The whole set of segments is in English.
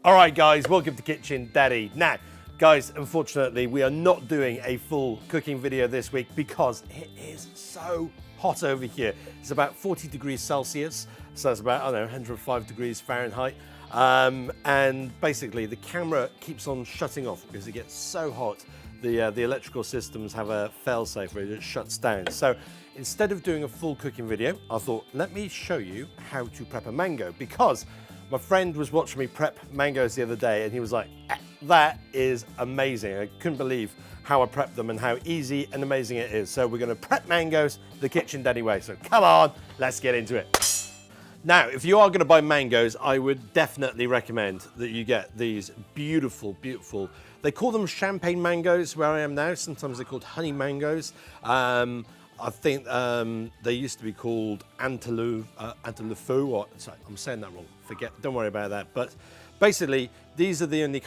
All right, guys, welcome to Kitchen Daddy. Now, guys, unfortunately, we are not doing a full cooking video this week because it is so hot over here. It's about 40 degrees Celsius, so that's about, I don't know, 105 degrees Fahrenheit. And basically, the camera keeps on shutting off because it gets so hot. The electrical systems have a fail-safe where it just shuts down. So instead of doing a full cooking video, I thought, let me show you how to prep a mango, because my friend was watching me prep mangoes the other day and he was like, that is amazing. I couldn't believe how I prepped them and how easy and amazing it is. So we're gonna prep mangoes the Kitchen Daddy way. So come on, let's get into it. Now, if you are gonna buy mangoes, I would definitely recommend that you get these beautiful, beautiful, they call them champagne mangoes where I am now. Sometimes they're called honey mangoes. I think they used to be called Antelope, or sorry, I'm saying that wrong. Don't worry about that. But basically, these are the only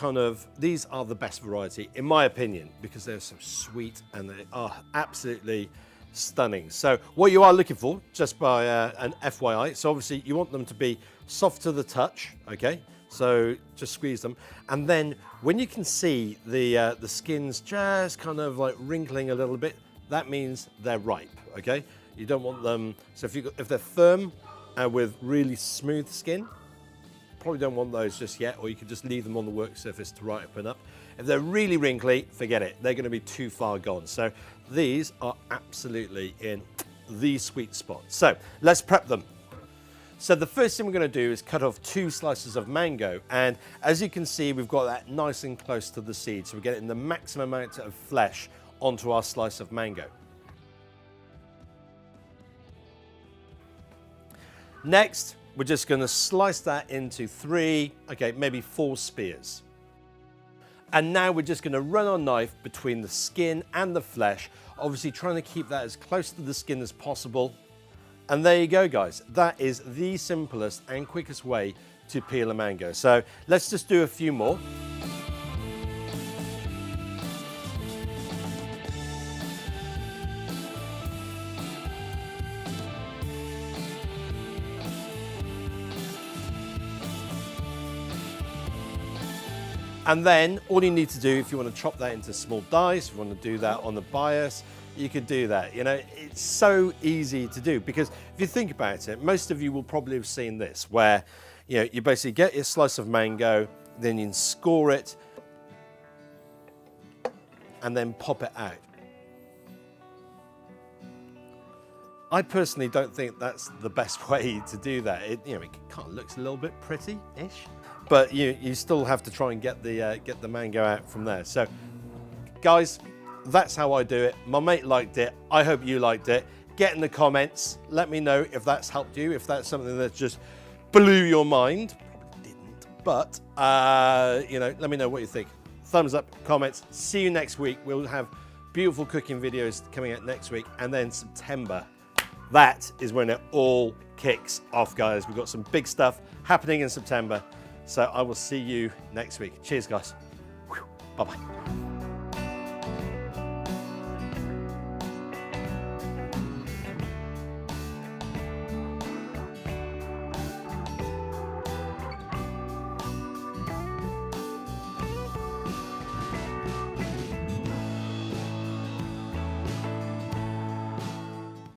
these are the best variety, in my opinion, because they're so sweet and they are absolutely stunning. So what you are looking for, just by an FYI, so obviously you want them to be soft to the touch, okay? So just squeeze them. And then when you can see the skin's just kind of like wrinkling a little bit, that means they're ripe, okay? You don't want them, so if they're firm and with really smooth skin, probably don't want those just yet, or you could just leave them on the work surface to ripen up. If they're really wrinkly, forget it. They're gonna be too far gone. So these are absolutely in the sweet spot. So let's prep them. So the first thing we're gonna do is cut off 2 slices of mango. And as you can see, we've got that nice and close to the seed. So we're getting the maximum amount of flesh onto our slice of mango. Next, we're just going to slice that into 3, okay, maybe 4 spears. And now we're just going to run our knife between the skin and the flesh, obviously trying to keep that as close to the skin as possible. And there you go, guys. That is the simplest and quickest way to peel a mango. So let's just do a few more. And then all you need to do, if you want to chop that into small dice, if you want to do that on the bias, you could do that. You know, it's so easy to do, because if you think about it, most of you will probably have seen this, where, you know, you basically get your slice of mango, then you can score it, and then pop it out. I personally don't think that's the best way to do that. It kind of looks a little bit pretty-ish, but you still have to try and get the mango out from there. So, guys, that's how I do it. My mate liked it. I hope you liked it. Get in the comments. Let me know if that's helped you, if that's something that just blew your mind. Probably didn't, but let me know what you think. Thumbs up, comments. See you next week. We'll have beautiful cooking videos coming out next week, and then September. That is when it all kicks off, guys. We've got some big stuff happening in September. So I will see you next week. Cheers, guys. Bye-bye.